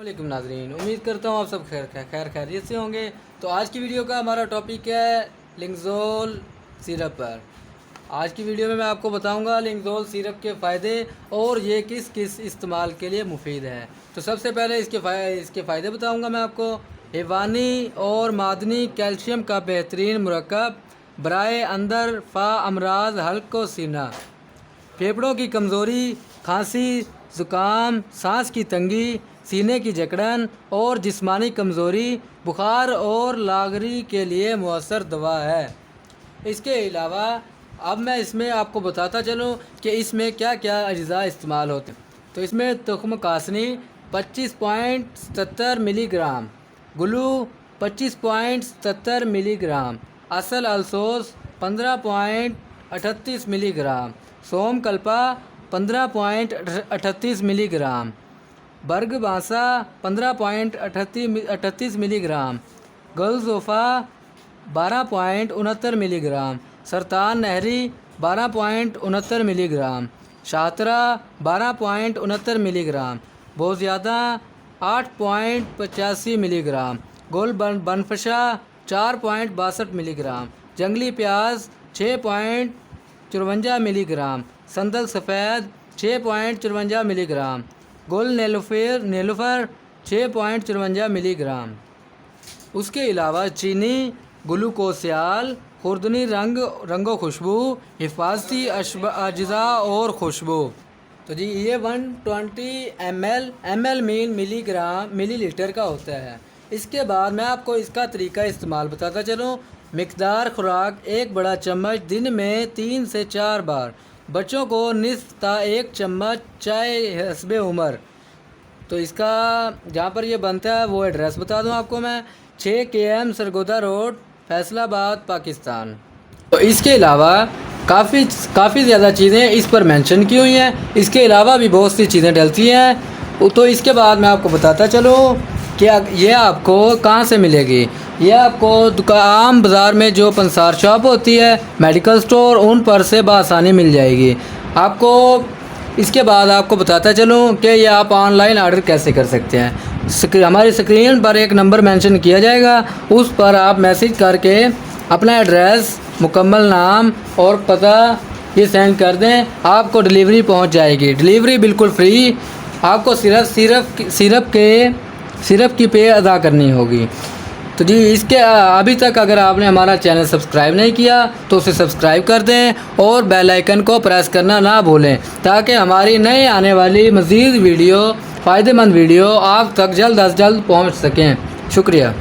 वालेकुम नाज़रीन, उम्मीद करता हूँ आप सब खैरियत से होंगे। तो आज की वीडियो का हमारा टॉपिक है लिंगज़ोल सिरप पर। आज की वीडियो में मैं आपको बताऊंगा लिंगज़ोल सिरप के फ़ायदे और ये किस किस इस्तेमाल के लिए मुफीद है। तो सबसे पहले इसके फ़ायदे बताऊंगा मैं आपको। हैवानी और मादनी कैल्शियम का बेहतरीन मुरक्कब बराए अंदर फ़ा अमराज हल्क व सीना, फेफड़ों की कमज़ोरी, खांसी, ज़ुकाम, सांस की तंगी, सीने की जकड़न और जिस्मानी कमज़ोरी, बुखार और लागरी के लिए मुअस्सर दवा है। इसके अलावा अब मैं इसमें आपको बताता चलूँ कि इसमें क्या क्या अज्जा इस्तेमाल होते हैं। तो इसमें तुख्म कासनी 25.77 मिलीग्राम, गुलू 25.77 मिलीग्राम, असल अलसोस 15.38 मिलीग्राम, सोम कल्पा 15.38 मिलीग्राम, बर्ग बांसा 15.38 मिलीग्राम, गलजोफ़ा 12.69 मिलीग्राम, सरतान नहरी 12.69 मिलीग्राम, शातरा 12.69 मिलीग्राम, बोज़ियादा 8.85 मिलीग्राम, गोल बनफशा 4.62 मिलीग्राम, जंगली प्याज 6.54 मिलीग्राम, संदल सफ़ेद 6.54 मिलीग्राम, गोल नेलुफर 6.54 मिलीग्राम। उसके अलावा चीनी, ग्लूकोसियाल, खुर्दनी रंगो खुशबू, हिफाजती अज्जा और खुशबू। तो जी ये 120 ml मिलीलीटर का होता है। इसके बाद मैं आपको इसका तरीका इस्तेमाल बताता चलूँ। मिक़दार खुराक 1 बड़ा चम्मच दिन में 3 से 4 बार, बच्चों को निस्फ़ ता 1 चम्मच चाय हस्बे उम्र। तो इसका जहाँ पर ये बनता है वो एड्रेस बता दूँ आपको मैं, 6 km सरगोदा रोड, फैसलाबाद, पाकिस्तान। तो इसके अलावा काफ़ी ज़्यादा चीज़ें इस पर मेंशन की हुई हैं। इसके अलावा भी बहुत सी चीज़ें डलती हैं। तो इसके बाद मैं आपको बताता चलूँ कि ये आपको कहाँ से मिलेगी। ये आपको आम बाज़ार में जो पंसार शॉप होती है, मेडिकल स्टोर, उन पर से बआसानी मिल जाएगी आपको। इसके बाद आपको बताता चलूँ कि ये आप ऑनलाइन ऑर्डर कैसे कर सकते हैं। हमारी स्क्रीन पर एक नंबर मेंशन किया जाएगा, उस पर आप मैसेज करके अपना एड्रेस, मुकम्मल नाम और पता ये सेंड कर दें, आपको डिलीवरी पहुंच जाएगी। डिलीवरी बिल्कुल फ्री, आपको सिर्फ की पे अदा करनी होगी। तो जी इसके अभी तक अगर आपने हमारा चैनल सब्सक्राइब नहीं किया तो उसे सब्सक्राइब कर दें और बेल आइकन को प्रेस करना ना भूलें, ताकि हमारी नई आने वाली मज़ीद वीडियो, फ़ायदेमंद वीडियो आप तक जल्द अज जल्द पहुंच सकें। शुक्रिया।